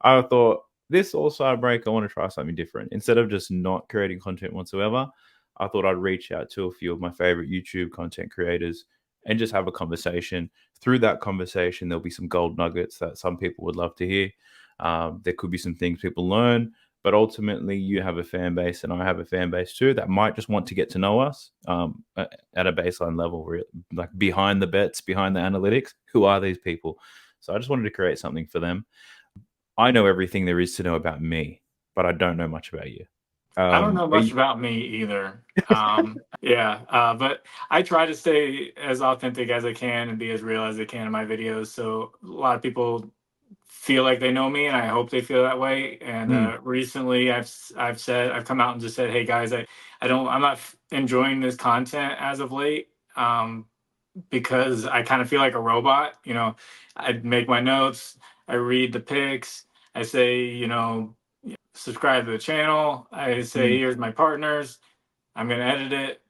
I thought this All-Star break, I want to try something different. Instead of just not creating content whatsoever, I thought I'd reach out to a few of my favorite YouTube content creators and just have a conversation. Through that conversation, there'll be some gold nuggets that some people would love to hear. There could be some things people learn, but ultimately, you have a fan base and I have a fan base too that might just want to get to know us at a baseline level, like behind the bets, behind the analytics. Who are these people? So I just wanted to create something for them. I know everything there is to know about me, but I don't know much about you. I don't know Are much you about me either. Yeah, but I try to stay as authentic as I can and be as real as I can in my videos. So a lot of people feel like they know me, and I hope they feel that way. And mm, recently, I've come out and just said, "Hey guys, I'm not enjoying this content as of late." Because I kind of feel like a robot. I make my notes, I read the pics, I say, subscribe to the channel, I say, mm, here's my partners, I'm going to edit it,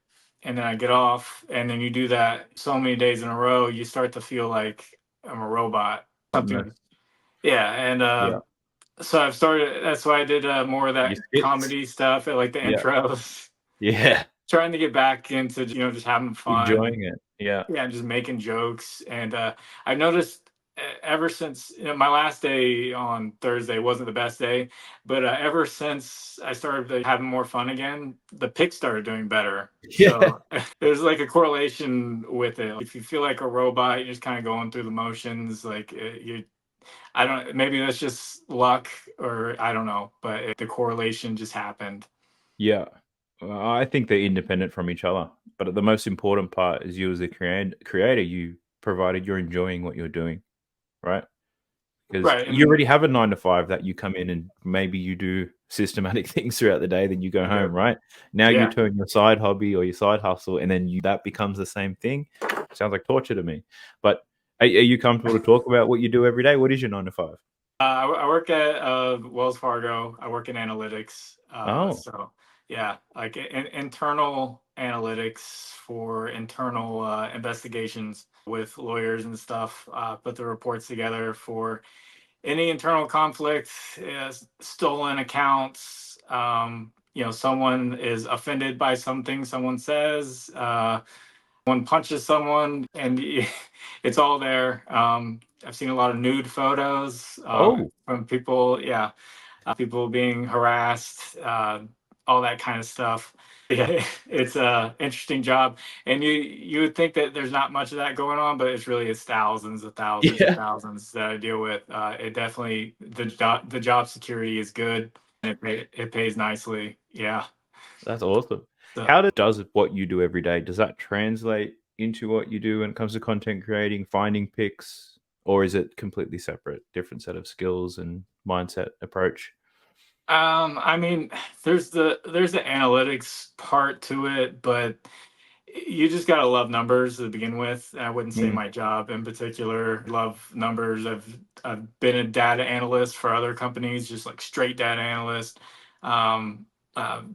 and then I get off. And then you do that so many days in a row, you start to feel like I'm a robot. Something, pointless. yeah. And Yeah. so I've started, that's why I did more of Your that skits. comedy stuff at like the Yeah. intros. Yeah. Trying to get back into, just having fun. Enjoying it. Yeah. Yeah, just making jokes. And I've noticed ever since, my last day on Thursday wasn't the best day, but ever since I started having more fun again, the pics started doing better. Yeah. So there's like a correlation with it. If you feel like a robot, you're just kind of going through the motions. Like I don't, maybe that's just luck, or I don't know, but the correlation just happened. Yeah. I think they're independent from each other. But the most important part is you as a creator, you provided you're enjoying what you're doing, right? Because Right. I you mean, already have a 9 to 5 that you come in and maybe you do systematic things throughout the day, then you go home, sure. right? Now you Yeah. turn your side hobby or your side hustle, and then that becomes the same thing. Sounds like torture to me. But are you comfortable to talk about what you do every day? What is your 9 to 5? I work at Wells Fargo. I work in analytics. Oh, So yeah, like internal analytics for internal investigations with lawyers and stuff. Put the reports together for any internal conflict, stolen accounts. Someone is offended by something someone says. Someone punches someone, and it's all there. I've seen a lot of nude photos oh, from people, yeah, people being harassed, all that kind of stuff. Yeah, it's a interesting job, and you would think that there's not much of that going on, but it's thousands of thousands of yeah, thousands that I deal with. It definitely, the job security is good, and it pays nicely. Yeah. that's awesome. So How does what you do every day, does that translate into what you do when it comes to content creating, finding picks, or is it completely separate, different set of skills and mindset approach? I mean, there's the analytics part to it, but you just gotta love numbers to begin with. I wouldn't say Mm, my job in particular love numbers. I've been a data analyst for other companies, just like straight data analyst.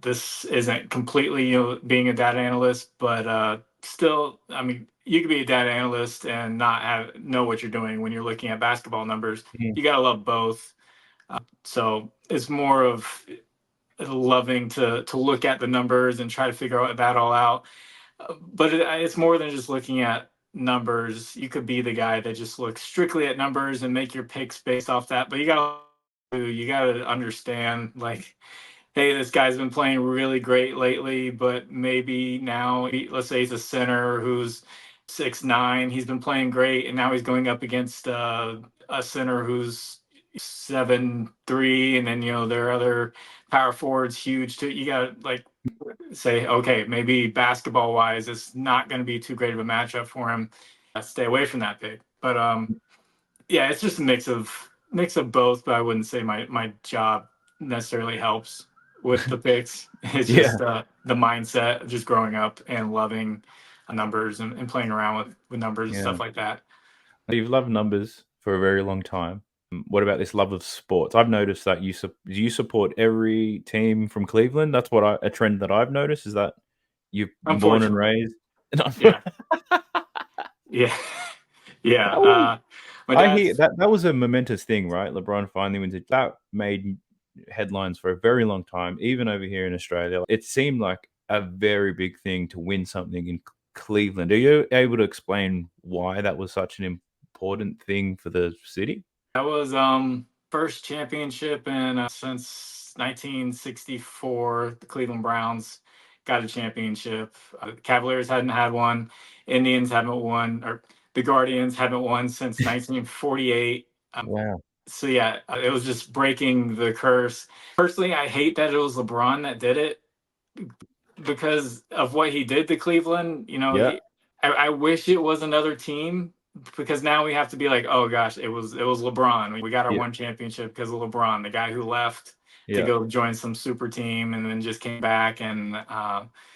This isn't completely, being a data analyst, but still, I mean, you could be a data analyst and not know what you're doing when you're looking at basketball numbers. mm, You gotta love both. So it's more of loving to look at the numbers and try to figure that all out. But it's more than just looking at numbers. You could be the guy that just looks strictly at numbers and make your picks based off that. But you gotta understand, like, hey, this guy's been playing really great lately, but maybe now, let's say he's a center who's 6'9". He's been playing great, and now he's going up against a center who's 7'3", and then their other power forwards huge too. You gotta, like, say, okay, maybe basketball wise, it's not going to be too great of a matchup for him. Stay away from that pick. But yeah, it's just a mix of both. But I wouldn't say my job necessarily helps with the picks. It's yeah, just the mindset of just growing up and loving numbers and playing around with numbers and yeah. stuff like that. You've loved numbers for a very long time. What about this love of sports? I've noticed that you support every team from Cleveland. That's a trend that I've noticed is that you've born and Unfortunately, raised. yeah, yeah, yeah. How? My I hear dad's that was a momentous thing, right? LeBron finally wins it. That made headlines for a very long time, even over here in Australia. It seemed like a very big thing to win something in Cleveland. Are you able to explain why that was such an important thing for the city? that was first championship in since 1964. The Cleveland Browns got a championship. Cavaliers hadn't had one. Indians haven't won, or the Guardians haven't won since 1948. Wow. So yeah, it was just breaking the curse. Personally, I hate that it was LeBron that did it because of what he did to Cleveland. You know, Yeah. I wish it was another team because now we have to be like, oh gosh, it was LeBron. We got our Yeah. one championship because of LeBron, the guy who left to Yeah. go join some super team and then just came back. And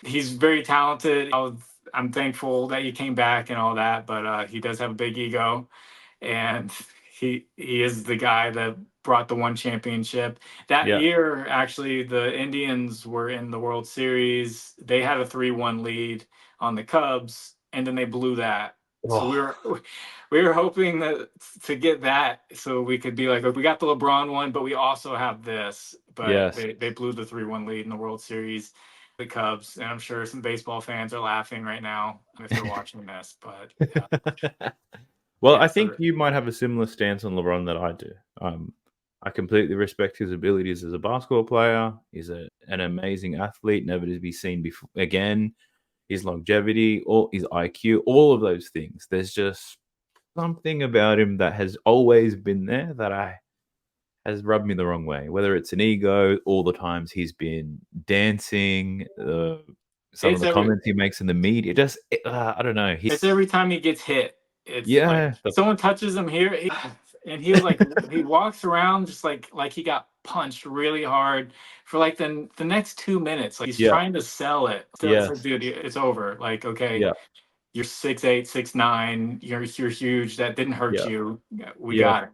he's very talented. I'm thankful that he came back and all that, but he does have a big ego, and he is the guy that brought the one championship. That Yeah. year, actually, the Indians were in the World Series. They had a 3-1 lead on the Cubs, and then they blew that. So Oh, we were hoping that to get that so we could be like, we got the LeBron one, but we also have this. But yes. they blew the 3-1 lead in the World Series, the Cubs, and I'm sure some baseball fans are laughing right now if they're watching this. But Well, yeah, I think so you might have a similar stance on LeBron that I do. I completely respect his abilities as a basketball player. He's an amazing athlete, never to be seen before again. His longevity, all his IQ, all of those things. There's just something about him that has always been there that I has rubbed me the wrong way. Whether it's an ego, all the times he's been dancing, some of it's the every comments he makes in the media, I don't know. it's every time he gets hit. It's like Yeah, someone touches him here, and he like he walks around just like he got punched really hard for like the next 2 minutes. Like he's yeah, trying to sell it. Still, it's like, yes, dude, it's over. Like, okay, yeah, you're 6'8", 6'9", you're huge. That didn't hurt yeah, you. Yeah, we yeah. got it.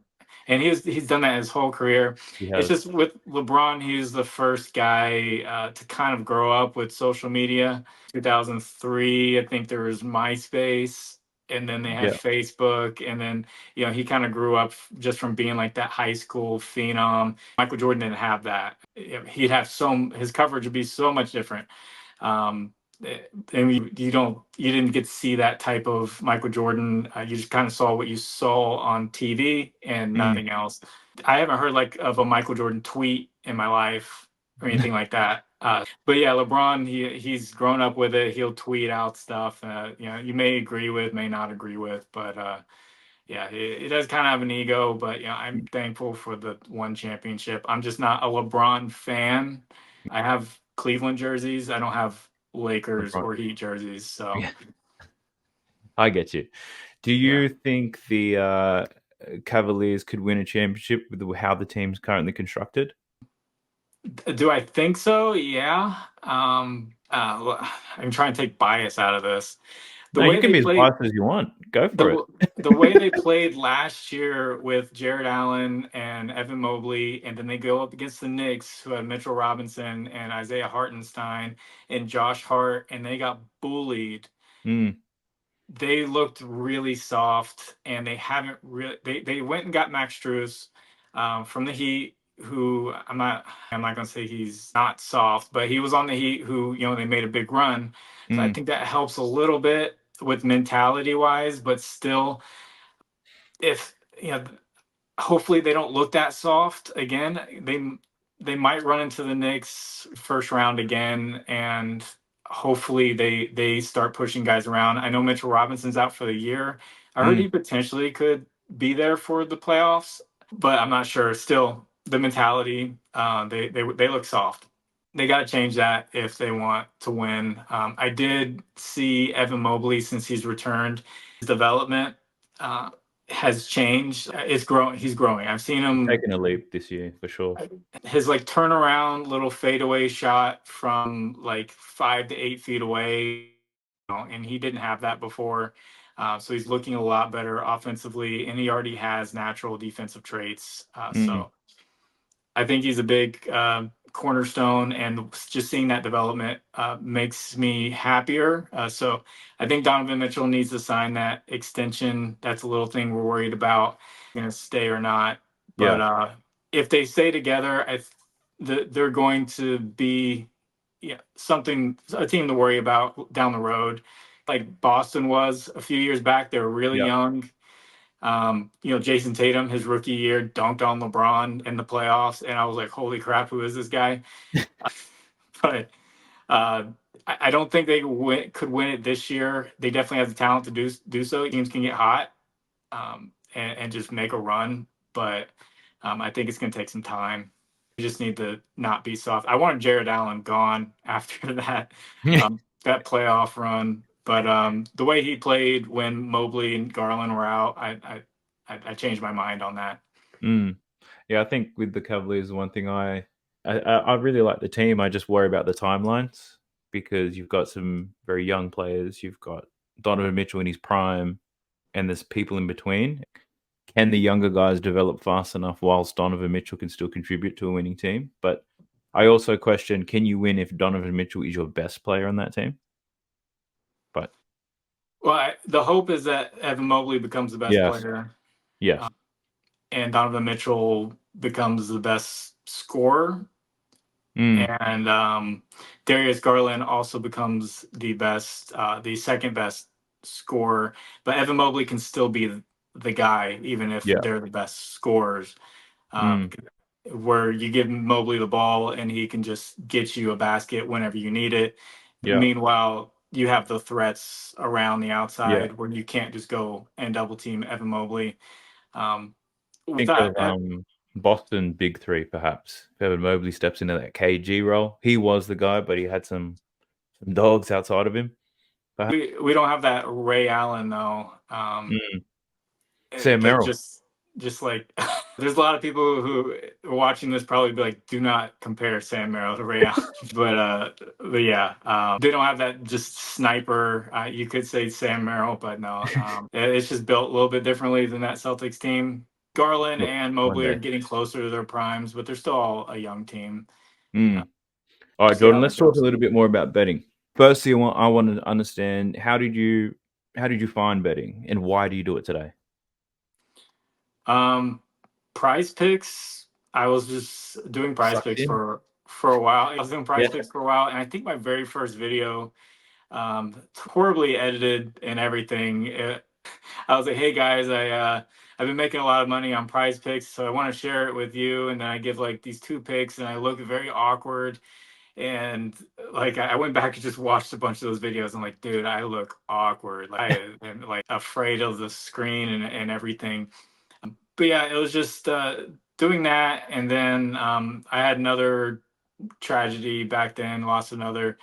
And he's done that his whole career. He It's has. just with LeBron, he's the first guy to kind of grow up with social media. 2003, I think there was MySpace, and then they had Yeah, Facebook, and then he kind of grew up just from being like that high school phenom. Michael Jordan didn't have that. He'd have his coverage would be so much different. Um, and you didn't get to see that type of Michael Jordan. You just kind of saw what you saw on TV and mm. nothing else. I haven't heard like of a Michael Jordan tweet in my life or anything like that. But yeah, LeBron, he's grown up with it. He'll tweet out stuff. You may agree with, may not agree with, but yeah, he does kind of have an ego. But I'm thankful for the one championship. I'm just not a LeBron fan. I have Cleveland jerseys. I don't have Lakers LeBron. or Heat jerseys. So Yeah, I get you. Do yeah. you think the Cavaliers could win a championship with how the team's currently constructed? Do I think so? Yeah. I'm trying to take bias out of this. The No, you way can they be as played biased as you want. Go for it. the the way they played last year with Jared Allen and Evan Mobley, and then they go up against the Knicks, who had Mitchell Robinson and Isaiah Hartenstein and Josh Hart, and they got bullied. Mm, They looked really soft, and they haven't really. They went and got Max Strus from the Heat, who I'm not gonna say he's not soft, but he was on the Heat, who they made a big run. So I mm, think that helps a little bit with mentality wise, but still, if hopefully they don't look that soft again. They might run into the Knicks first round again, and hopefully they start pushing guys around. I know Mitchell Robinson's out for the year. I heard mm. he potentially could be there for the playoffs, but I'm not sure. Still, the mentality, they look soft. They got to change that if they want to win. I did see Evan Mobley since he's returned. His development uh, has changed. It's growing. He's growing. I've seen him. Taking a leap this year for sure. His like turnaround little fadeaway shot from like 5 to 8 feet away, and he didn't have that before. So he's looking a lot better offensively, and he already has natural defensive traits. Mm. So I think he's a big cornerstone, and just seeing that development makes me happier. So I think Donovan Mitchell needs to sign that extension. That's a little thing we're worried about, going to stay or not. But Yeah. if they stay together, they're going to be, yeah, a team to worry about down the road. Like Boston was a few years back, they were really Yeah. young. Jason Tatum, his rookie year, dunked on LeBron in the playoffs, and I was like, "Holy crap, who is this guy?" But I don't think they could win it this year. They definitely have the talent to do so. Teams can get hot, and just make a run, but I think it's going to take some time. You just need to not be soft. I wanted Jared Allen gone after that playoff run, but the way he played when Mobley and Garland were out, I changed my mind on that. Mm. Yeah, I think with the Cavaliers, one thing I really like the team. I just worry about the timelines because you've got some very young players. You've got Donovan Mitchell in his prime, and there's people in between. Can the younger guys develop fast enough whilst Donovan Mitchell can still contribute to a winning team? But I also question, can you win if Donovan Mitchell is your best player on that team? But Well, the hope is that Evan Mobley becomes the best yes, player, yes, and Donovan Mitchell becomes the best scorer, mm, and Darius Garland also becomes the second best scorer. But Evan Mobley can still be the guy, even if yeah, they're the best scorers. mm, Where you give Mobley the ball and he can just get you a basket whenever you need it. yeah, Meanwhile, you have the threats around the yeah. outside where you can't just go and double team Evan Mobley. Um, with Think that, of Boston Big Three, perhaps. If Evan Mobley steps into that KG role, he was the guy, but he had some dogs outside of him. Perhaps. we don't have that Ray Allen though. Mm. Sam That Merrill. just like there's a lot of people who are watching this probably be like, do not compare Sam Merrill to Ray Allen. But yeah, they don't have that just sniper. You could say Sam Merrill, but no, it's just built a little bit differently than that Celtics team. Garland Look, and one Mobley are day. getting closer to their primes, but they're still all a young team. Mm. All We'll right, see Jordan. how that Let's talk a goes. little bit more about betting. Firstly, I want to understand how did you find betting and why do you do it today? Um, Prize Picks. I was just doing Prize Sucked Picks in. for a while. I was doing Yeah. Prize Picks for a while, and I think my very first video, horribly edited and everything. I was like, "Hey guys, I've been making a lot of money on Prize Picks, so I want to share it with you." And then I give like these two picks, and I look very awkward. And like I went back and just watched a bunch of those videos. And like, dude, I look awkward. Like, I am like afraid of the screen and everything. But yeah, it was just doing that, and then I had another tragedy back then. Lost another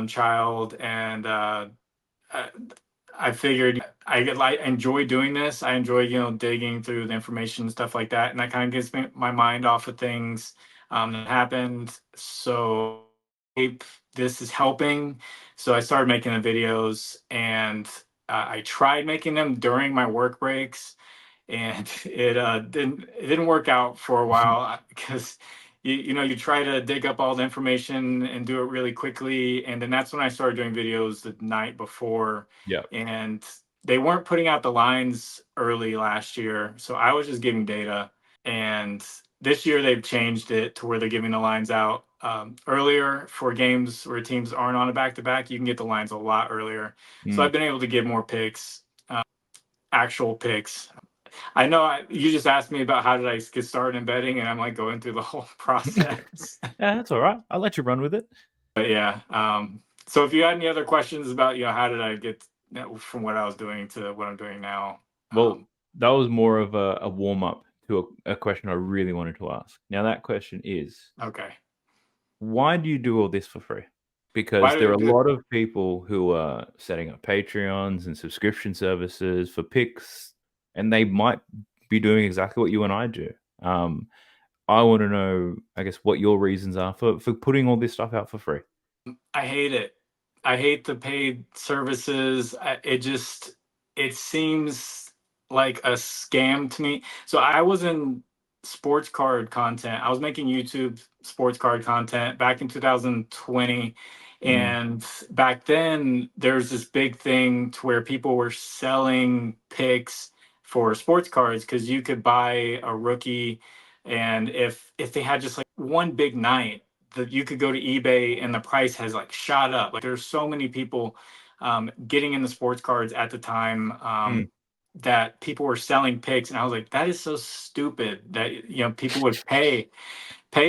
child, and I, I figured I enjoy doing this. I enjoy digging through the information and stuff like that, and that kind of gets my mind off of things that happened. So this is helping. So I started making the videos, and I tried making them during my work breaks, and it didn't work out for a while because you try to dig up all the information and do it really quickly, and then that's when I started doing videos the night before, Yeah. and they weren't putting out the lines early last year, so I was just giving data. And this year they've changed it to where they're giving the lines out earlier for games where teams aren't on a back-to-back. You can get the lines a lot earlier, so Mm. I've been able to give more picks, actual picks. I know you just asked me about how did I get started in betting, and I'm like going through the whole process. Yeah, that's all right. I'll let you run with it. But yeah, so if you had any other questions about how did I get from what I was doing to what I'm doing now, Well, that was more of a warm up to a question I really wanted to ask. Now, that question is, okay. why do you do all this for free? Why Because do there I are a do? lot of people who are setting up Patreons and subscription services for picks, and they might be doing exactly what you and I do. I want to know, I guess, what your reasons are for putting all this stuff out for free. I hate it. I hate the paid services. It seems like a scam to me. So I was in sports card content. I was making YouTube sports card content back in 2020. Mm, And back then, there's this big thing to where people were selling picks for sports cards because you could buy a rookie, and if they had just like one big night, that you could go to eBay and the price has like shot up. Like there's so many people getting in the sports cards at the time. mm, That people were selling picks, and I was like, that is so stupid that people would pay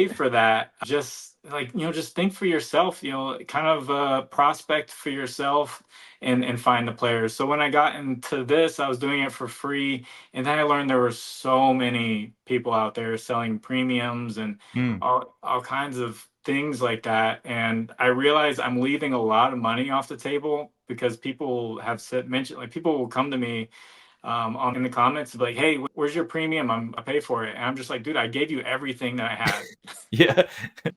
for that. Just like, just think for yourself, kind of prospect for yourself, and find the players. So when I got into this, I was doing it for free, and then I learned there were so many people out there selling premiums and mm, all kinds of things like that. And I realized I'm leaving a lot of money off the table because people have mentioned, like, people will come to me in the comments, like, "Hey, where's your premium? I pay for it," and I'm just like, "Dude, I gave you everything that I had. yeah.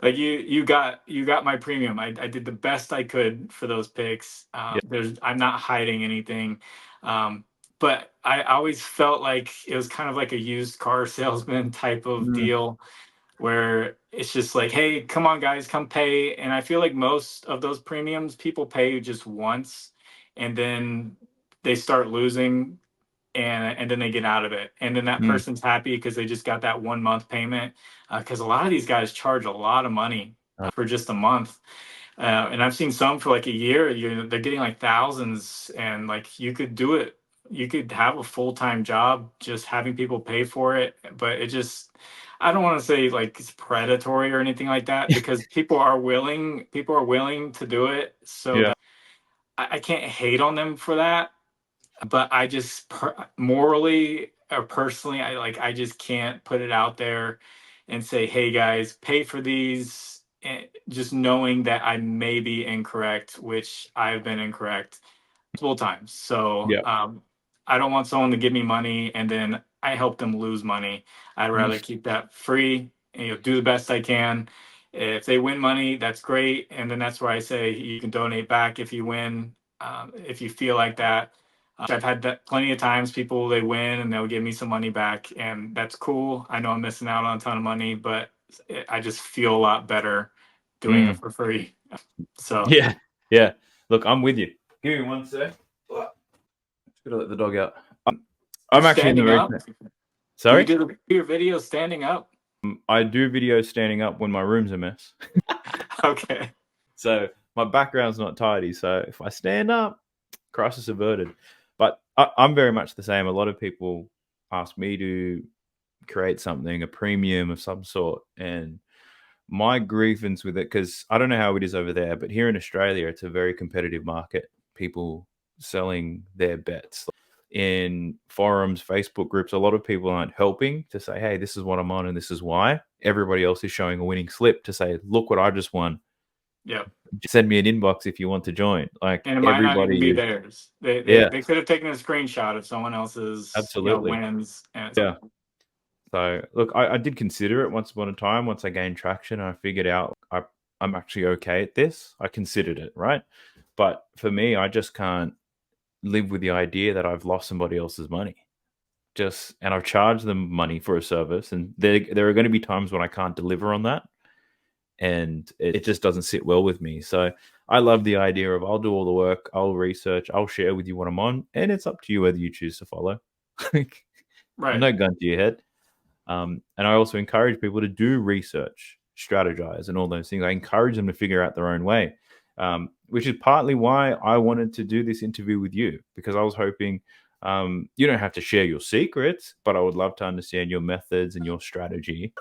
Like you got my premium. I did the best I could for those picks. Yeah. I'm not hiding anything." But I always felt like it was kind of like a used car salesman type of Mm, deal, where it's just like, "Hey, come on, guys, come pay." And I feel like most of those premiums, people pay just once, and then they start losing, and then they get out of it, and then that mm, person's happy because they just got that 1 month payment, because a lot of these guys charge a lot of money for just a month. And I've seen some for like a year. They're getting like thousands, and like you could do it. You could have a full-time job just having people pay for it, but it just, I don't want to say like it's predatory or anything like that, because people are willing to do it. So yeah. that I can't hate on them for that, but I just morally or personally, I just can't put it out there and say, "Hey guys, pay for these," just knowing that I may be incorrect, which I've been incorrect multiple times. So Yeah. I don't want someone to give me money and then I help them lose money. I'd Mm, rather keep that free and do the best I can. If they win money, that's great, and then that's where I say you can donate back if you win, if you feel like that. I've had that plenty of times. People, they win and they'll give me some money back, and that's cool. I know I'm missing out on a ton of money, but I just feel a lot better doing it mm. for free. So Yeah. Yeah. Look, I'm with you. Give me one sec. Just gotta let the dog out. you're I'm actually in the standing very. up. Do you Sorry? do your videos standing up? I do videos standing up when my room's a mess. Okay. So my background's not tidy. So if I stand up, crisis averted. But I'm very much the same. A lot of people ask me to create something, a premium of some sort. And my grievance with it, because I don't know how it is over there, but here in Australia, it's a very competitive market. People selling their bets in forums, Facebook groups. A lot of people aren't helping to say, hey, this is what I'm on and this is why. Everybody else is showing a winning slip to say, look what I just won. Yep. Send me an inbox if you want to join. Like And it might not even everybody be is, theirs. They they, yeah, they could have taken a screenshot of someone else's, absolutely. wins. And Yeah. So look, I did consider it once upon a time. Once I gained traction, I figured out I'm actually okay at this. I considered it, right? But for me, I just can't live with the idea that I've lost somebody else's money. Just and I've charged them money for a service, and there are going to be times when I can't deliver on that, and it just doesn't sit well with me. So I love the idea of I'll do all the work, I'll research, I'll share with you what I'm on, and it's up to you whether you choose to follow. right. No gun to your head. And I also encourage people to do research, strategize, and all those things. I encourage them to figure out their own way, which is partly why I wanted to do this interview with you, because I was hoping you don't have to share your secrets, but I would love to understand your methods and your strategy.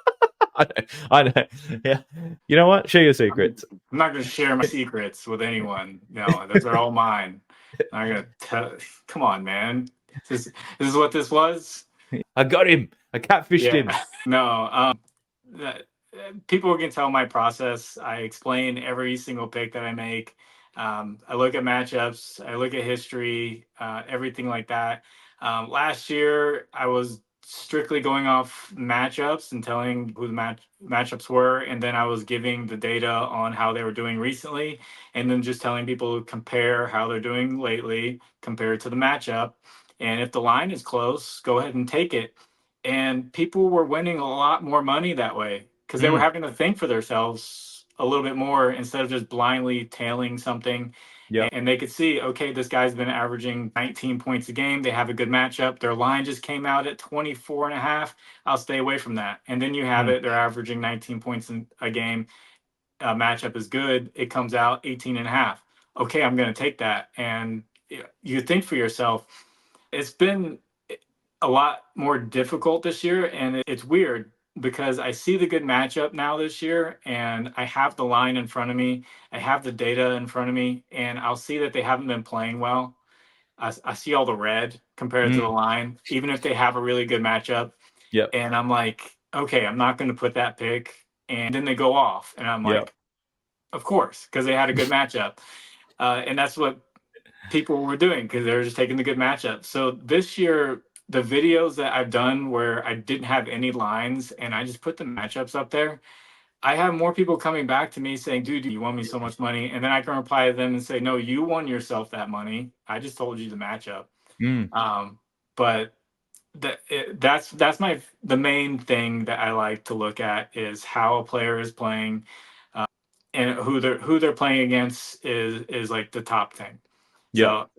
I know. Yeah. You know what? Share your I'm secrets. not going to share my secrets with anyone. No, those are all mine. I'm going to tell. Come on, man. This is what this was. I got him. I catfished Yeah. him. No. That, people can tell my process. I explain every single pick that I make. I look at matchups. I look at history. Everything like that. Last year, I was strictly going off matchups and telling who the matchups were, and then I was giving the data on how they were doing recently, and then just telling people to compare how they're doing lately compared to the matchup. And if the line is close, go ahead and take it. and people were winning a lot more money that way because they were Mm. having to think for themselves a little bit more instead of just blindly tailing something. Yep. And they could see, okay, this guy's been averaging 19 points a game. They have a good matchup. Their line just came out at 24 and a half. I'll stay away from that. And then you have Mm. it, they're averaging 19 points in a game. Matchup is good. It comes out 18 and a half. Okay, I'm going to take that. And you think for yourself, it's been a lot more difficult this year. And it's weird because I see the good matchup now this year and I have the line in front of me. I have the data in front of me and I'll see that they haven't been playing well. I see all the red compared to the Mm. line, even if they have a really good matchup. Yep. And I'm like, okay, I'm not going to put that pick. And then they go off. And I'm Yep. like, of course, because they had a good matchup. And that's what people were doing because they were just taking the good matchup. So this year, the videos that I've done where I didn't have any lines and I just put the matchups up there, I have more people coming back to me saying, dude, you won me so much money. And then I can reply to them and say, no, you won yourself that money. I just told you the matchup. Mm. But that's my the main thing that I like to look at is how a player is playing, and who they're playing against is like the top thing. Yep. So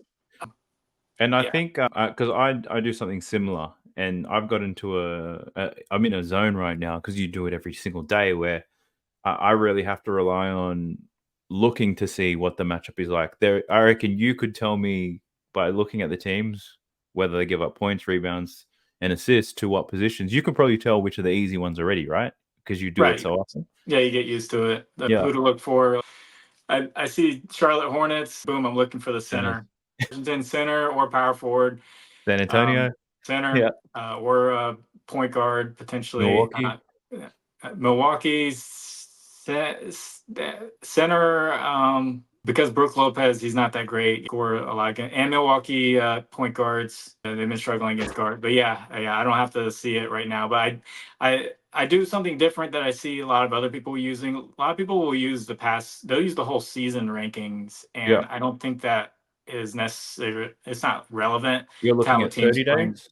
And I yeah, think because I do something similar, and I've got into I'm in a zone right now because you do it every single day where I really have to rely on looking to see what the matchup is like. There, I reckon you could tell me by looking at the teams whether they give up points, rebounds, and assists to what positions. You can probably tell which are the easy ones already, right? Because you do it right. so often. Yeah, you get used to it. Yeah, Who to look for. I see Charlotte Hornets. Boom, I'm looking for the and center. Washington center or power forward. San Antonio, Center yeah, or point guard potentially. Milwaukee, Milwaukee's center, because Brooke Lopez, he's not that great. Score a lot and Milwaukee point guards. They've been struggling against guard. But yeah, I don't have to see it right now. But I do something different that I see a lot of other people using. A lot of people will use they'll use the whole season rankings, yeah. and I don't think that is necessary. It's not relevant You're to how looking the at team's 30 playing. days,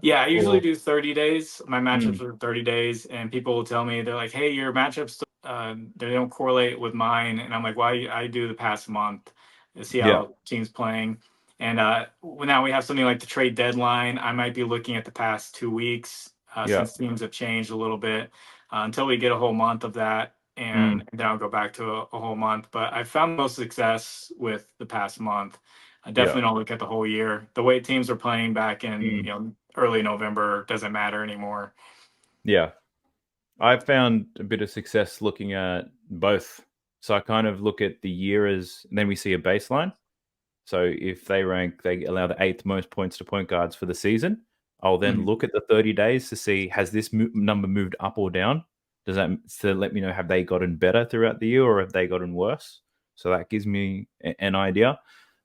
Yeah, I usually or do 30 days. My mm, matchups are 30 days, and people will tell me, they're like, hey, your matchups, they don't correlate with mine. And I'm like, why? I do the past month to see yeah, how teams playing. And now we have something like the trade deadline. I might be looking at the past 2 weeks yeah, since teams have changed a little bit until we get a whole month of that. mm, And then I'll go back to a whole month. But I found most success with the past month. I yeah, definitely don't look at the whole year. The way teams are playing back in mm, early November doesn't matter anymore. yeah. I've found a bit of success looking at both. So I kind of look at the year as, and then we see a baseline. So if they allow the eighth most points to point guards for the season. I'll then Mhm. look at the 30 days to see has this number moved up or down. Does that to let me know have they gotten better throughout the year or have they gotten worse? So that gives me an idea.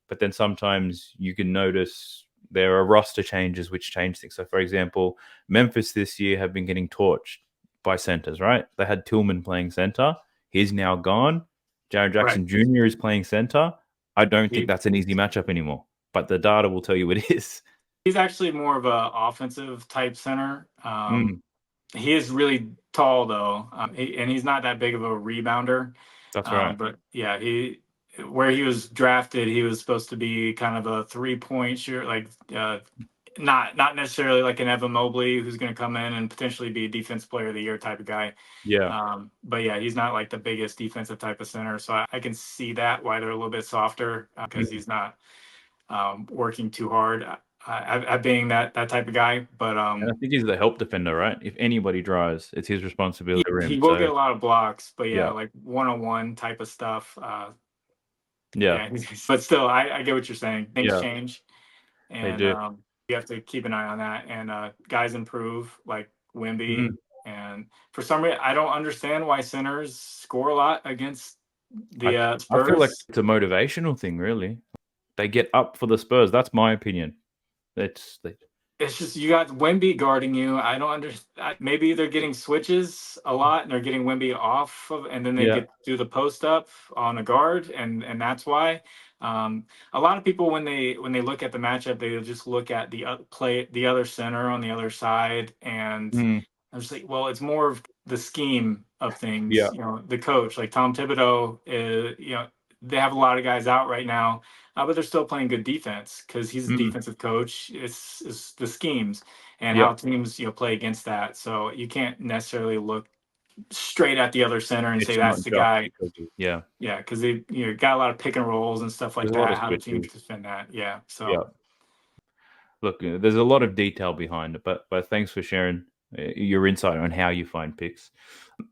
But then sometimes you can notice there are roster changes which change things. So, for example, Memphis this year have been getting torched by centers, right? They had Tillman playing center. He's now gone. Jared Right. Jackson Jr. is playing center. I don't think He, that's an easy matchup anymore, but the data will tell you it is. he's actually more of a offensive type center. Mm, He is really tall though, and he's not that big of a rebounder. that's right. But yeah, where he was drafted, he was supposed to be kind of a 3-point shooter, like not necessarily like an Evan Mobley who's going to come in and potentially be a defense player of the year type of guy. Yeah. But yeah, he's not like the biggest defensive type of center, so I can see that why they're a little bit softer because Mm. he's not working too hard at being that type of guy. But And I think he's the help defender, right? If anybody drives, it's his responsibility to he rim. will So get a lot of blocks. But yeah, yeah, like 1-on-1 type of stuff. yeah, Yeah, but still, I get what you're saying. Things yeah, change, they and do. you have to keep an eye on that. And guys improve, like Wimby. Mm. And for some reason, I don't understand why centers score a lot against I the I feel like Spurs. it's a motivational thing, really. They get up for the Spurs. That's my opinion. It's they, it's just you got Wemby guarding you. I don't understand. Maybe they're getting switches a lot and they're getting Wemby off of, and then they Yeah. get do the post up on a guard, and that's why. Um, a lot of people when they look at the matchup, they just look at the other center on the other side, and Mm. I'm just like, well, it's more of the scheme of things. Yeah. You know, the coach like Tom Thibodeau. You know, they have a lot of guys out right now, but they're still playing good defense because he's a Mm. defensive coach. It's the schemes and Yeah. how teams play against that. So you can't necessarily look straight at the other center and say It's not that's the just guy. because of, yeah. Yeah, because they got a lot of pick and rolls and stuff like There's a lot of that. How do teams switches. defend that? Yeah, Yeah. so Look, there's a lot of detail behind it, but thanks for sharing your insight on how you find picks.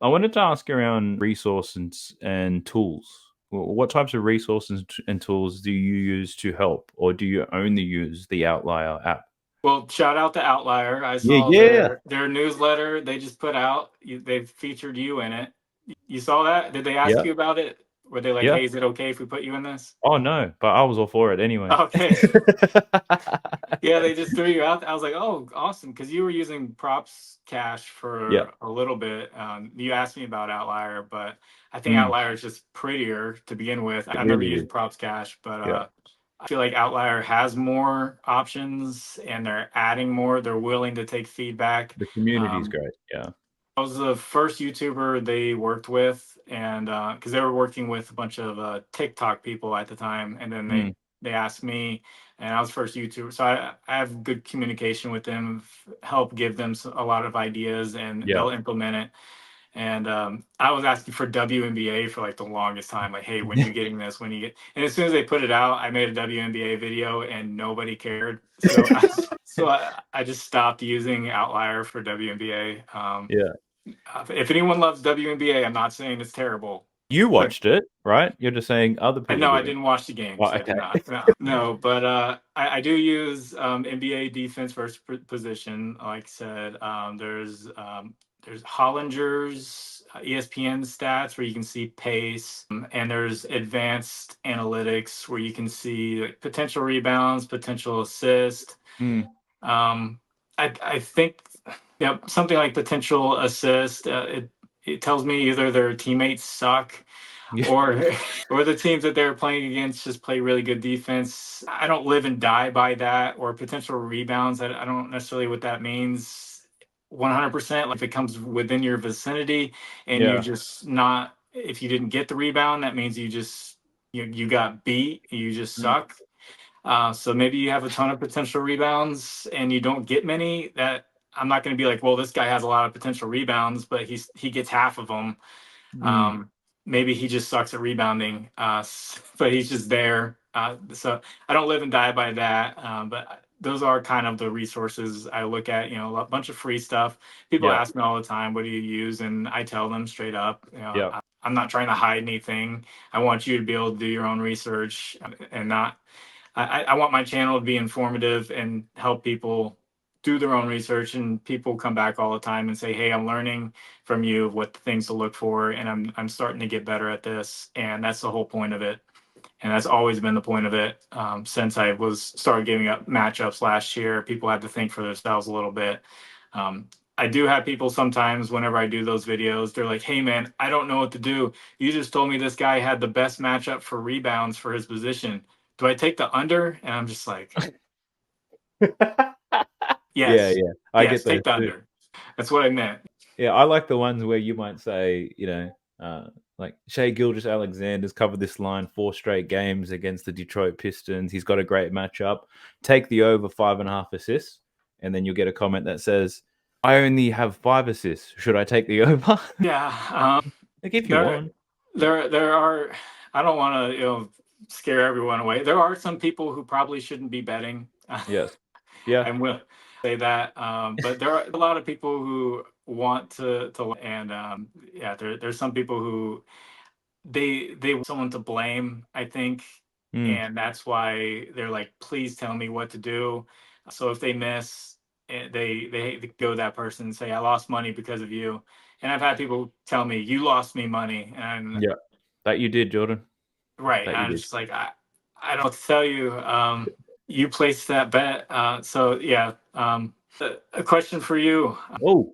I wanted to ask around resources and tools. What types of resources and tools do you use to help, or do you only use the Outlier app? well, shout out to Outlier. I Yeah, saw yeah, their newsletter they just put out. They've featured you in it. You saw that? Did they ask yeah, you about it? Were they like, yeah. "Hey, is it okay if we put you in this?" Oh no, but I was all for it anyway. Okay. Yeah, they just threw you out. I was like, "Oh, awesome!" Because you were using props cash Yeah, for a little bit. You asked me about Outlier, but I think mm, Outlier is just prettier to begin with. it I've never really used is. props cash, but Yeah, I feel like Outlier has more options, and they're adding more. They're willing to take feedback. the community is Um, great. Yeah. I was the first YouTuber they worked with, and because they were working with a bunch of TikTok people at the time, and then Mm, they asked me, and I was first YouTuber, so I have good communication with them, help give them a lot of ideas, and yeah. they'll implement it. And I was asking for WNBA for like the longest time, like, hey, when you getting this? When you get? And as soon as they put it out, I made a WNBA video, and nobody cared. So I just stopped using Outlier for WNBA. Yeah. If anyone loves WNBA, I'm not saying it's terrible, You but watched it, right? You're just saying other people no, I didn't. didn't watch the Oh, games. I did okay. not. No, no. But I do use NBA defense versus position. Like I said, there's Hollinger's ESPN stats where you can see pace, and there's advanced analytics where you can see like, potential rebounds, potential assist. Mm. Um, I think yeah, something like potential assist. It tells me either their teammates suck Yeah. or or the teams that they're playing against just play really good defense. I don't live and die by that. Or potential rebounds. I don't necessarily what that means 100%. Like if it comes within your vicinity and you're Yeah. just not, if you didn't get the rebound, that means you got beat. You just Mm. suck. So maybe you have a ton of potential rebounds and you don't get many. That I'm not going to be like, well, this guy has a lot of potential rebounds, but he gets half of them. Mm. Um, Maybe he just sucks at rebounding, but he's just there. So I don't live and die by that. But those are kind of the resources I look at. You know, a bunch of free stuff. People Yeah. ask me all the time, "What do you use?" And I tell them straight up. You know, Yeah. I'm not trying to hide anything. I want you to be able to do your own research and not. I want my channel to be informative and help people do their own research. And people come back all the time and say, "Hey, I'm learning from you what things to look for, and I'm starting to get better at this." And that's the whole point of it. And that's always been the point of it since I was started giving up matchups last year. People had to think for themselves a little bit. Um, I do have people sometimes whenever I do those videos, they're like, "Hey man, I don't know what to do. You just told me this guy had the best matchup for rebounds for his position. Do I take the under?" And I'm just like, Yeah, "Yes, yeah. I yes, get those take the too. under." That's what I meant. Yeah, I like the ones where you might say, like Shea Gilgeous-Alexander's covered this line 4 straight games against the Detroit Pistons. He's got a great matchup. Take the over 5.5 assists, and then you'll get a comment that says, "I only have 5 assists. Should I take the over?" Yeah, Like if you there, want. there are. I don't want to, scare everyone away. There are some people who probably shouldn't be betting. Yes. Yeah. I will say that, but there are a lot of people who want to, and yeah, there's some people who they want someone to blame. I think, Mm, and that's why they're like, "Please tell me what to do." So if they miss, they go to that person and say, "I lost money because of you." And I've had people tell me, "You lost me money," and yeah. That you did, Jordan. right, That you I'm did. just like, I don't know what to tell you. You placed that bet, so yeah. A question for you. Oh,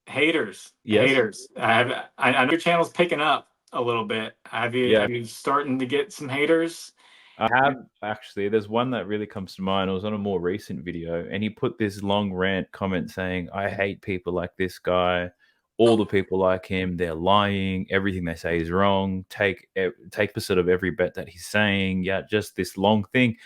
Haters, yes. haters. I know your channel's picking up a little bit. Yeah. Have you starting to get some haters? I have actually. There's one that really comes to mind. It was on a more recent video, and he put this long rant comment saying, "I hate people like this guy. All the people like him, they're lying. Everything they say is wrong. Take the sort of every bet that he's saying. Yeah, just this long thing."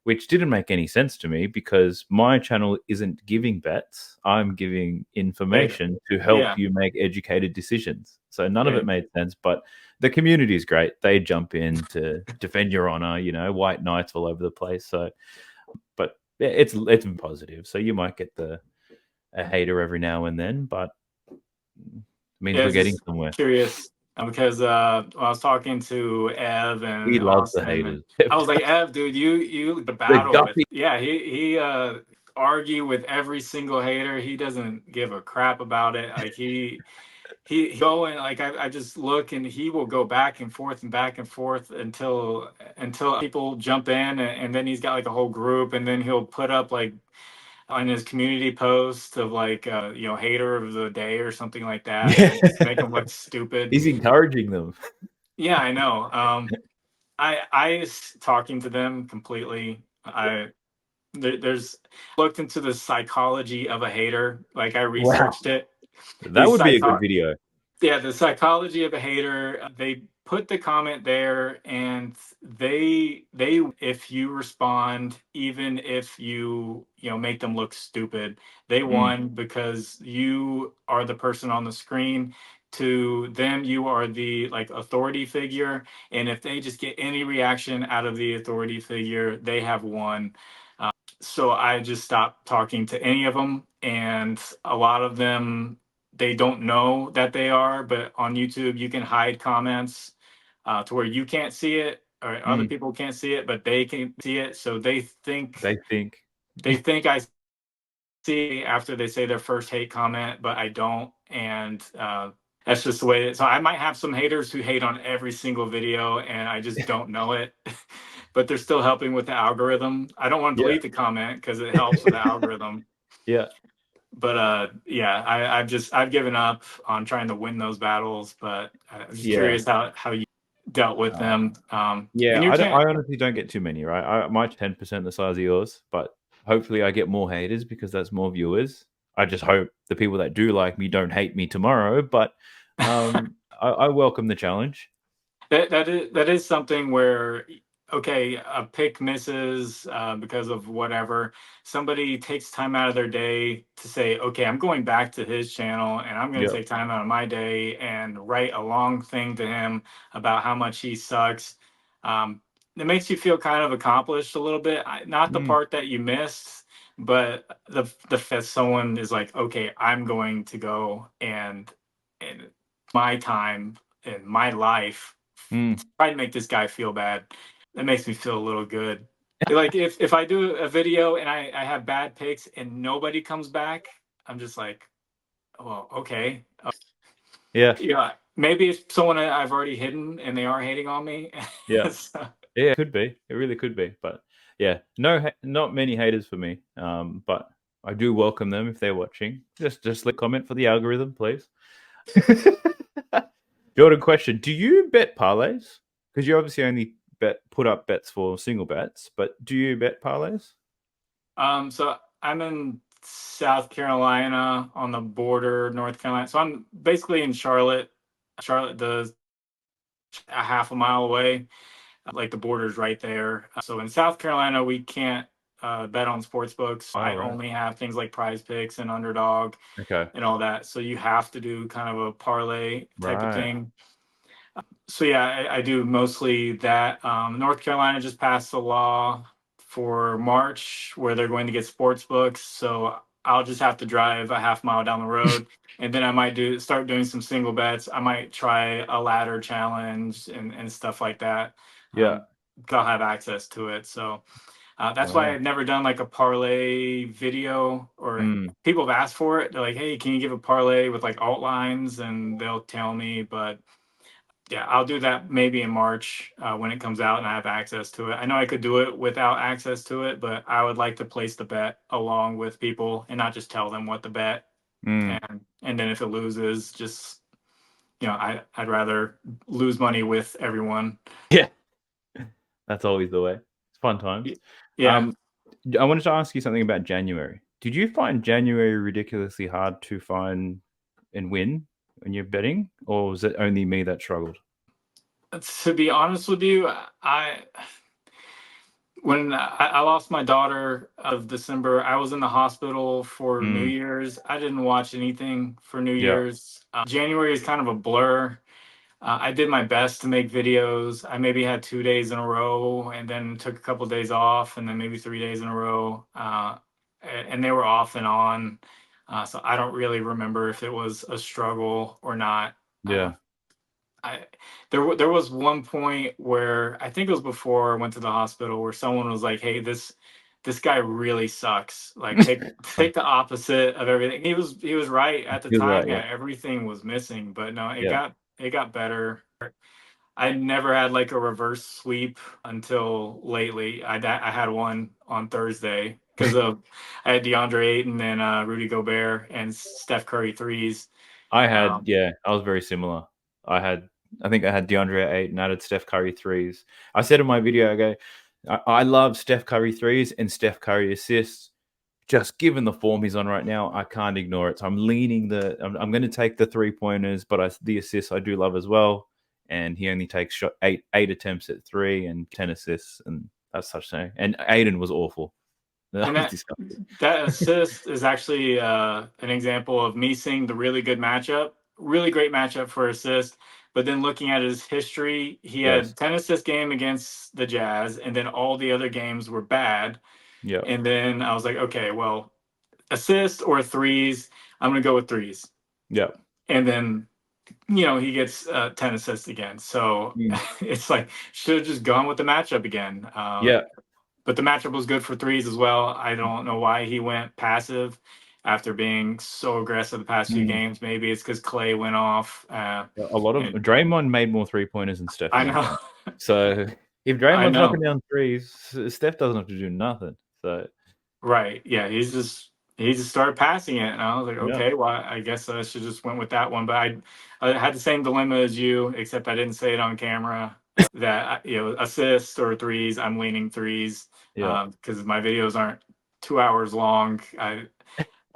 Which didn't make any sense to me because my channel isn't giving bets. I'm giving Data. information to help Yeah, you make educated decisions. So none of yeah, it made sense, but the community is great. They jump in to defend your honor, white knights all over the place. So, but yeah, it's positive. So you might get a hater every now and then, but it means yeah. we're getting Just somewhere. curious because when I was talking to Ev and We love the Austin, and haters. I was like, Ev, dude, you the The battle with guppy. yeah. He argue with every single hater. He doesn't give a crap about it. Like he go and like I just look and he will go back and forth until people jump in and then he's got like a whole group and then he'll put up like on his community post of like hater of the day or something like that Yeah. and just make them look stupid. He's encouraging them. Yeah, I know. Talking to them completely. There's looked into the psychology of a hater. Like I Wow. researched it. That These would be a good psycho video. Yeah, the psychology of a hater. They put the comment there, and they if you respond, even if you make them look stupid, they Mm, won because you are the person on the screen. To them, you are the like authority figure, and if they just get any reaction out of the authority figure, they have won. So I just stopped talking to any of them, and a lot of them they don't know that they are. But on YouTube, you can hide comments to where you can't see it or other mm. people can't see it, but they can see it. So They think. they think I see after they say their first hate comment, but I don't, and that's just the way it is. So I might have some haters who hate on every single video, and I just don't know it. But they're still helping with the algorithm. I don't want to Yeah. delete the comment because it helps with the algorithm. Yeah. But yeah, I've given up on trying to win those battles. But I'm just Yeah. curious how you dealt with Uh, them. yeah. And your I chance. honestly don't get too many, right? My 10% the size of yours, but hopefully I get more haters because that's more viewers. I just hope the people that do like me don't hate me tomorrow, but I welcome the challenge. That is something where okay, a pick misses because of whatever. Somebody takes time out of their day to say, okay, I'm going back to his channel and I'm going to Yeah. take time out of my day and write a long thing to him about how much he sucks. It makes you feel kind of accomplished a little bit. Not the Mm, part that you missed, but the someone is like, okay, I'm going to go and my time in my life mm. try to make this guy feel bad. That makes me feel a little good. Like if I do a video and I have bad picks and nobody comes back, I'm just like, well, okay. Yeah. Yeah, maybe it's someone I've already hidden and they are hating on me. Yeah. So, Yeah. It could be. It really could be. But yeah, not many haters for me. But I do welcome them if they're watching. Just leave a comment for the algorithm, please. Jordan, question: do you bet parlays? Because you obviously only put up bets for single bets, but do you bet parlays? so I'm in South Carolina on the border, North Carolina. So I'm basically in Charlotte. Charlotte does a half a mile away. Like the border's right there. So in South Carolina, we can't bet on sports books. Oh, I right. only have things like Prize Picks and Underdog Okay. and all that. So you have to do kind of a parlay type of Right. thing. So yeah, I do mostly that. North Carolina just passed a law for March where they're going to get sports books. So I'll just have to drive a half mile down the road, and then I might start doing some single bets. I might try a ladder challenge and stuff like that. Yeah. 'Cause I'll have access to it. So that's why Wow. I've never done like a parlay video or Mm. people have asked for it. They're like, hey, can you give a parlay with like alt lines? And they'll tell me, but yeah, I'll do that maybe in March when it comes out and I have access to it. I know I could do it without access to it, but I would like to place the bet along with people and not just tell them what to bet. Mm. And then if it loses, just I'd rather lose money with everyone. Yeah, that's always the way. It's fun times. Yeah, Um, I wanted to ask you something about January. Did you find January ridiculously hard to find and win when you're betting, or was it only me that struggled? to be honest with you, I when I lost my daughter of December, I was in the hospital for New Mm. Year's. I didn't watch anything for New Yeah, Year's. January is kind of a blur. I did my best to make videos. I maybe had 2 days in a row, and then took a couple days off, and then maybe 3 days in a row, and they were off and on. So I don't really remember if it was a struggle or not. Uh, yeah, I there was one point where I think it was before I went to the hospital where someone was like, "Hey, this guy really sucks. Like take the opposite of everything." He was right at the you're time. right. Yeah, Yeah, everything was missing, but no, it yeah. got better. I never had like a reverse sweep until lately. I had one on Thursday because of I had DeAndre Ayton and Rudy Gobert and Steph Curry threes. Um, I was very similar. I think I had DeAndre at 8 and I had Steph Curry threes. I said in my video, I go, I love Steph Curry threes and Steph Curry assists. Just given the form he's on right now, I can't ignore it. So I'm going to take the 3 pointers, but the assists I do love as well. And he only takes eight attempts at three and 10 assists, and that's such thing. And Aiden was awful. That and was that disgusting. that assist is actually an example of me seeing the really good matchup, really great matchup for assist. But then looking at his history, he Yes. had 10 assist game against the Jazz, and then all the other games were bad. Yeah. And then I was like, okay, well, assist or threes, I'm gonna go with threes. Yeah. And then he gets 10 assists again. So Mm. it's like should have just gone with the matchup again. Yeah. But the matchup was good for threes as well. I don't know why he went passive after being so aggressive the past few Mm. games. Maybe it's because Clay went off. A lot of And Draymond made more 3 pointers than Steph I in that know, game. So if I Draymond's knocking know, down threes, Steph doesn't have to do nothing. So right? Yeah, he just started passing it, and I was like, yeah. okay, well, I guess I should just went with that one. But I had the same dilemma as you, except I didn't say it on camera. That assists or threes, I'm leaning threes Yeah. because my videos aren't 2 hours long.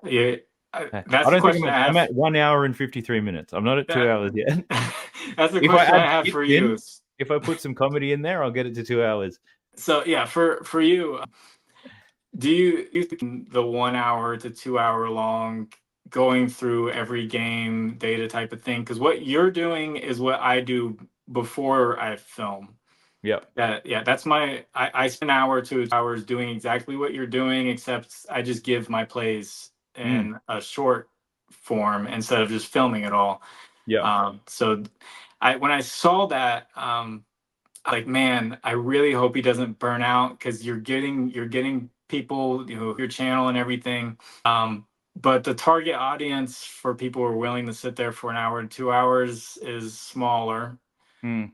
Yeah, Hey, I that's the don't think question I I'm have. at 1 hour and 53 minutes. I'm not at That 2 hours yet. that's the If I question I add have skits for you. in, if I put some comedy in there, I'll get it to 2 hours. So yeah, for you, do you think the 1 hour to 2 hour long going through every game data type of thing? Because what you're doing is what I do before I film. Yep. Yeah, that's I spend an hour to 2 hours doing exactly what you're doing, except I just give my plays Mm. in a short form instead of just filming it all. Yep. So when I saw that, like, man, I really hope he doesn't burn out because you're getting people, your channel and everything. But the target audience for people who are willing to sit there for an hour and 2 hours is smaller. Mm.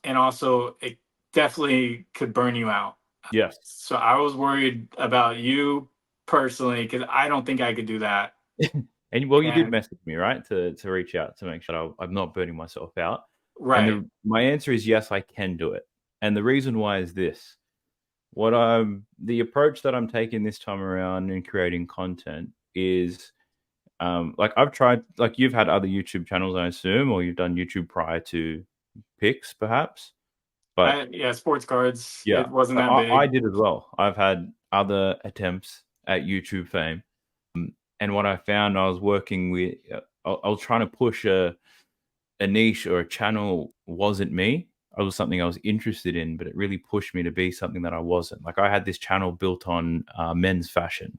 And also it definitely could burn you out. Yes. So I was worried about you personally because I don't think I could do that. And well, you did And message me, right, to reach out to make sure I'm not burning myself out. And right, my answer is yes, I can do it. And the reason why is this: the approach that I'm taking this time around in creating content is like I've tried, like you've had other YouTube channels, I assume, or you've done YouTube prior to Pix, perhaps. But yeah, sports cards. yeah, It wasn't so that I big. did as well. I've had other attempts at YouTube fame. And what I found, I was working with, I was trying to push a niche or a channel wasn't me. It was something I was interested in, but it really pushed me to be something that I wasn't. Like I had this channel built on men's fashion,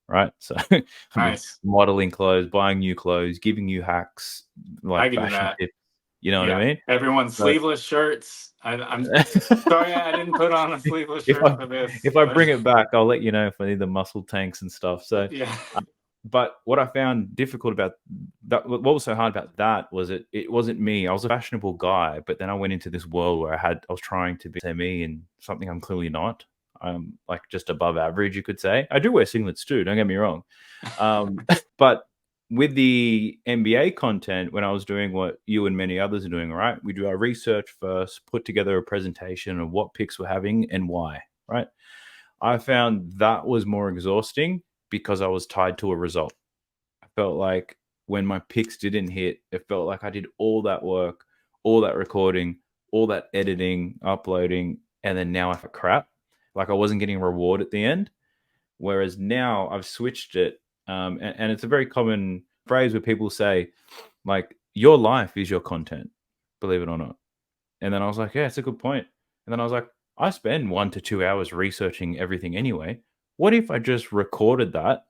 right? So I'm just Nice. modeling clothes, buying new clothes, giving you hacks, I like could do fashion that. tips. You know what I Yeah. mean? Everyone's So sleeveless shirts. I'm sorry I didn't put on a sleeveless if shirt for this, I but bring it back, I'll let you know if I need the muscle tanks and stuff. So yeah. But what I found difficult about that, what was so hard about that was it wasn't me. I was a fashionable guy, but then I went into this world where I was trying to be me and something I'm clearly not. I'm like just above average, you could say. I do wear singlets too, don't get me wrong. But with the NBA content, when I was doing what you and many others are doing, right? We do our research first, put together a presentation of what picks we're having and why, right? I found that was more exhausting because I was tied to a result. I felt like when my picks didn't hit, it felt like I did all that work, all that recording, all that editing, uploading, and then now I felt crap. Like I wasn't getting a reward at the end. Whereas now I've switched it, and it's a very common phrase where people say, like, your life is your content, believe it or not. And then I was like, yeah, it's a good point. And then I was like, I spend 1 to 2 hours researching everything anyway. What if I just recorded that,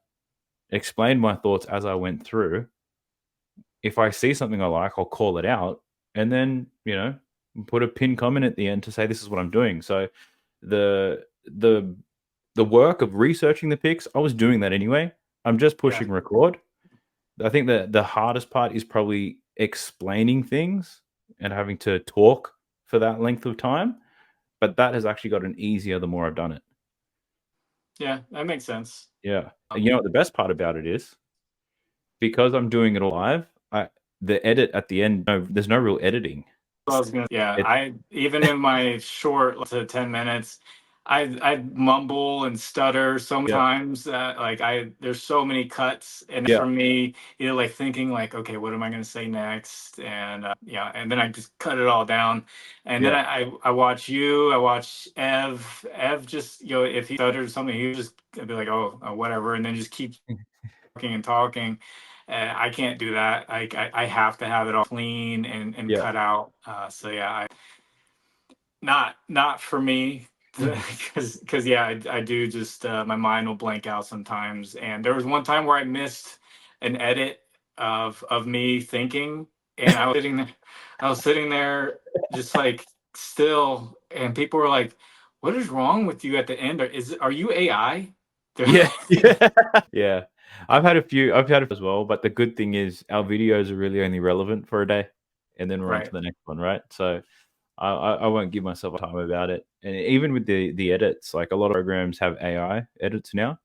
explained my thoughts as I went through? If I see something I like, I'll call it out and then, put a pin comment at the end to say this is what I'm doing. So the the the work of researching the picks, I was doing that anyway. I'm just Yeah. pushing record. I think that the hardest part is probably explaining things and having to talk for that length of time. But that has actually gotten easier the more I've done it. Yeah, that makes sense. Yeah. And you know what the best part about it is? Because I'm doing it all live, the edit at the end, no, there's no real editing. I was gonna, yeah, It, I even in my short to 10 minutes, I mumble and stutter so many yeah, times that like there's so many cuts, and yeah, for me, like thinking like, okay, what am I gonna say next? And yeah, and then I just cut it all down, and then yeah, I watch you, I watch Ev just if he stutters something, he just be like, oh, whatever, and then just keep talking and talking. I can't do that. I have to have it all clean and yeah. cut out. So yeah, not for me. Mhm. Because yeah, I do just my mind will blank out sometimes. And there was one time where I missed an edit of me thinking, and I was sitting there just like still, and people were like, "What is wrong with you at the end? Are you AI?" Yeah, yeah, yeah. I've had it as well, but the good thing is our videos are really only relevant for a day, and then we're on to Right. the next one, right? So I won't give myself a time about it. And even with the edits, like a lot of programs have AI edits now.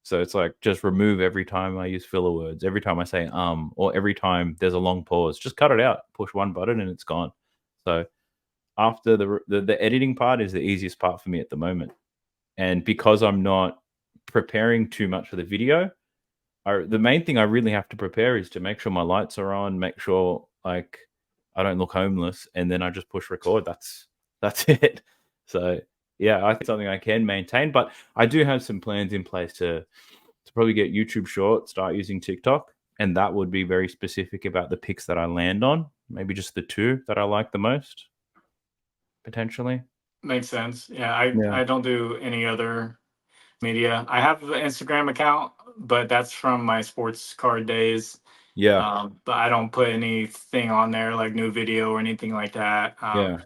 So it's like just remove every time I use filler words, every time I say or every time there's a long pause, just cut it out. Push one button and it's gone. So after the editing part is the easiest part for me at the moment. And because I'm not preparing too much for the video, the main thing I really have to prepare is to make sure my lights are on, make sure like I don't look homeless, and then I just push record. That's it. So yeah, I think something I can maintain, but I do have some plans in place to probably get YouTube Short, start using TikTok, and that would be very specific about the picks that I land on. Maybe just the two that I like the most, potentially. Makes sense. Yeah, Yeah, I don't do any other media. I have an Instagram account, but that's from my sports card days. yeah, But I don't put anything on there like new video or anything like that. yeah,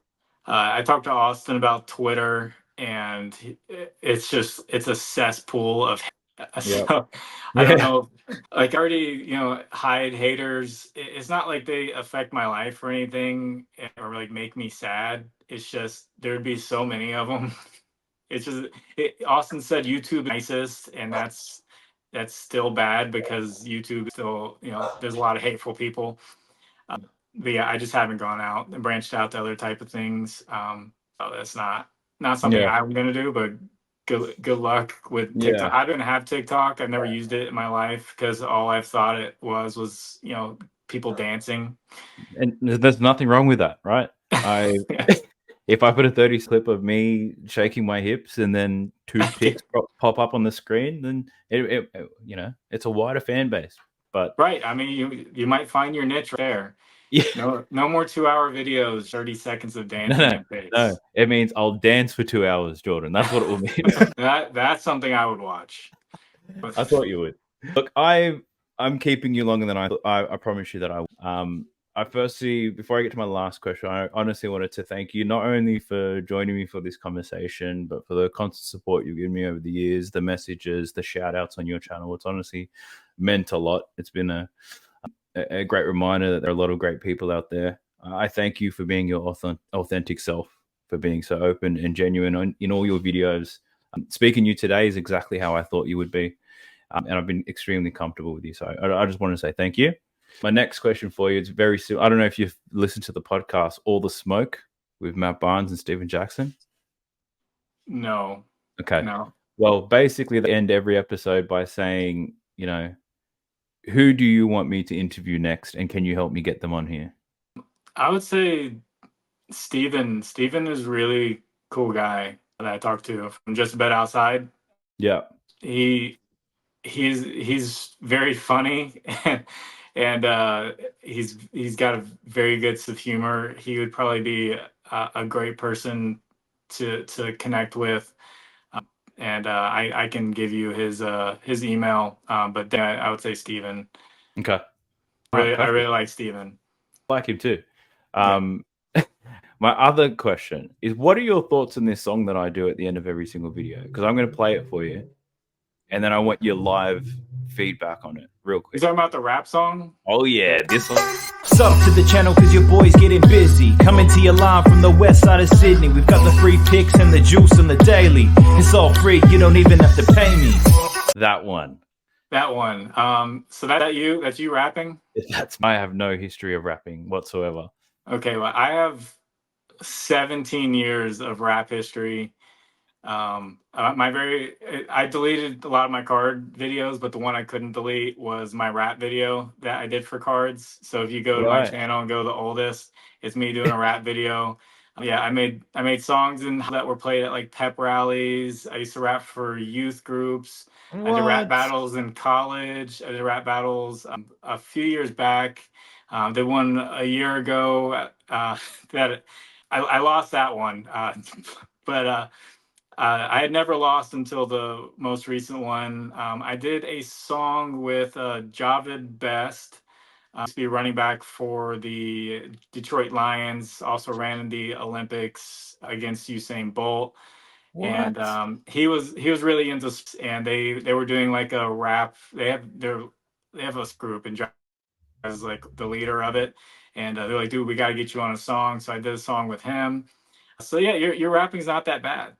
I talked to Austin about Twitter, and it's a cesspool of yeah, so I don't yeah, know. Like I already, hide haters. It's not like they affect my life or anything or like make me sad. It's just there'd be so many of them. It's just Austin said YouTube is nicest, and that's still bad because YouTube is still, there's a lot of hateful people. But yeah, I just haven't gone out and branched out to other type of things. So that's not something yeah, I'm gonna do, but good luck with TikTok. yeah. I didn't have TikTok. I've never used it in my life because all I've thought it was people dancing. And there's nothing wrong with that, right? I Yeah. if I put a 30 clip of me shaking my hips and then two pics pop up on the screen, then it's a wider fan base. But Right. I mean, you might find your niche right there. yeah, No more 2 hour videos, 30 seconds of no, dancing no, and no. face. It means I'll dance for 2 hours, Jordan. That's what it will mean. That's something I would watch. I thought you would. Look, I'm keeping you longer than I promise you that I will. I firstly, before I get to my last question, I honestly wanted to thank you not only for joining me for this conversation, but for the constant support you've given me over the years, the messages, the shout outs on your channel. It's honestly meant a lot. It's been a great reminder that there are a lot of great people out there. I thank you for being your authentic self, for being so open and genuine in all your videos. Speaking to you today is exactly how I thought you would be. And I've been extremely comfortable with you. So I just want to say thank you. My next question for you is very simple. I don't know if you've listened to the podcast All the Smoke with Matt Barnes and Stephen Jackson. No, Okay. no. Well, basically, they end every episode by saying, who do you want me to interview next? And can you help me get them on here? I would say Steven. Steven is really cool guy that I talked to from just a bit outside. Yeah. He he's very funny and he's got a very good sense of humor. He would probably be a great person to connect with. And I can give you his email, but then I would say Steven. Okay. All right. I really Perfect. like Steven. I like him too. Yeah. My other question is, what are your thoughts on this song that I do at the end of every single video? Because I'm going to play it for you, and then I want your live feedback on it real You quick. talking about the rap song? Oh yeah, this one. Sub to the channel cause your boy's getting busy. Coming to your line from the west side of Sydney. We've got the free picks and the juice and the daily. It's all free, you don't even have to pay me. That one. That one. So that's you rapping? I have no history of rapping whatsoever. Okay, well I have 17 years of rap history. I deleted a lot of my card videos, but the one I couldn't delete was my rap video that I did for cards. So if you go to my Right. channel and go to the oldest, it's me doing a rap video. Yeah, I made songs that were played at like pep rallies. I used to rap for youth groups. I did rap What? battles in college. I did rap battles a few years back. Did one a year ago. That I lost that one, but I had never lost until the most recent one. I did a song with Javid Best. Used to be running back for the Detroit Lions. Also ran in the Olympics against Usain Bolt. And What? he was really into, and they were doing like a rap. They have a group, and Javid is like the leader of it. And they're like, dude, we got to get you on a song. So I did a song with him. So yeah, your rapping's not that bad.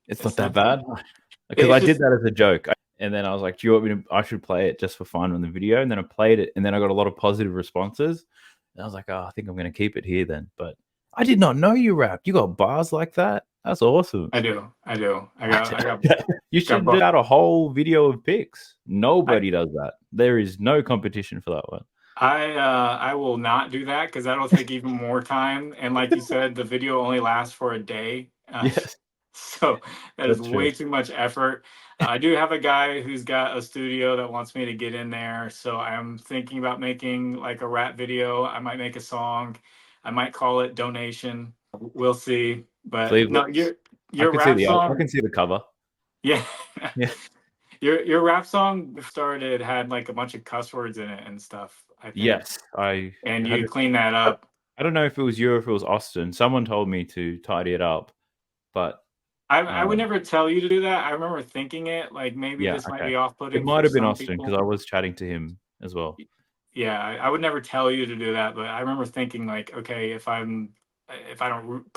It's not It's that not that bad. bad. Because It's I did just that as a joke. And then I was like, do you want me to? I should play it just for fun on the video. And then I played it. And then I got a lot of positive responses. And I was like, oh, I think I'm going to keep it here then. But I did not know you rap. You got bars like that? That's awesome. I do. I do. You Got should bu- do out a whole video of pics. I Nobody does that. There is no competition for that one. I will not do that because that'll take even more time. And like you said, the video only lasts for a day. Yes, So that is that's true. way too much effort. I do have a guy who's got a studio that wants me to get in there. So I'm thinking about making like a rap video. I might make a song. I might call it Donation. We'll see. But no, Sleeveless. your rap I song, can see the cover. yeah. Yeah. Your rap song started had like a bunch of cuss words in it and stuff, I think. Yes, I And had you it. clean that up. I don't know if it was you or if it was Austin. Someone told me to tidy it up, but I would never tell you to do that. I remember thinking it like maybe yeah, this might okay. be It off-putting might for have been some Austin because I people. was chatting to him as well. Yeah, I would never tell you to do that, but I remember thinking like, okay, if I don't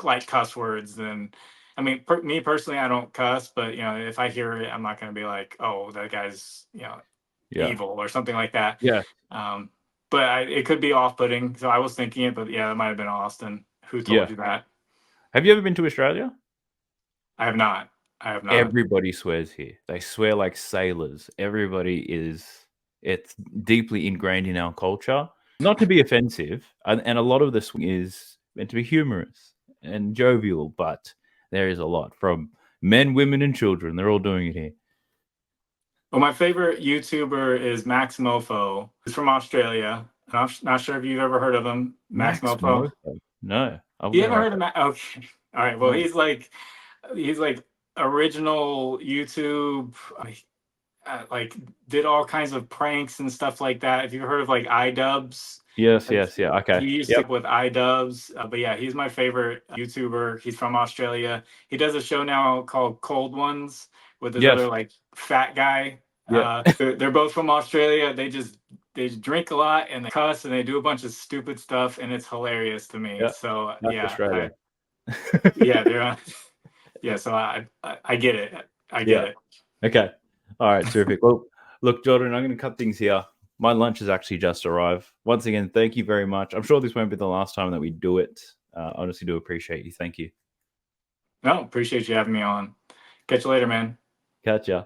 like cuss words, then I mean, me personally, I don't cuss, but you know, if I hear it, I'm not going to be like, oh, that guy's Yeah, evil or something like that. yeah, Um, but it could be off-putting, so I was thinking it, but yeah, it might have been Austin who told yeah. you that. Have you ever been to Australia? I have not. I have not. Everybody swears here. They swear like sailors. Everybody is. It's deeply ingrained in our culture. Not to be offensive, and a lot of the swing is meant to be humorous and jovial, but there is a lot from men, women, and children. They're all doing it here. Well, my favorite YouTuber is Max Mofo. He's from Australia. I'm not sure if you've ever heard of him, Max Max Mofo. Moto. No, I've You haven't never heard of heard. Max? Okay. All right. Well, No. he's like original YouTube. Like did all kinds of pranks and stuff like that. If you've heard of like iDubbbz, Yes, yeah. Okay. He used to with iDubbbz, but yeah, he's my favorite YouTuber. He's from Australia. He does a show now called Cold Ones with this Yes. other like fat guy. Yeah. They're both from Australia. They drink a lot and they cuss and they do a bunch of stupid stuff, and it's hilarious to me. Yeah. So That's yeah, Australia. yeah, they're on. Yeah, so I get it. I get it. Okay. All right. Terrific. Well, look, Jordan, I'm going to cut things here. My lunch has actually just arrived. Once again, thank you very much. I'm sure this won't be the last time that we do it. Honestly, do appreciate you. Thank you. No, appreciate you having me on. Catch you later, man. Catch ya.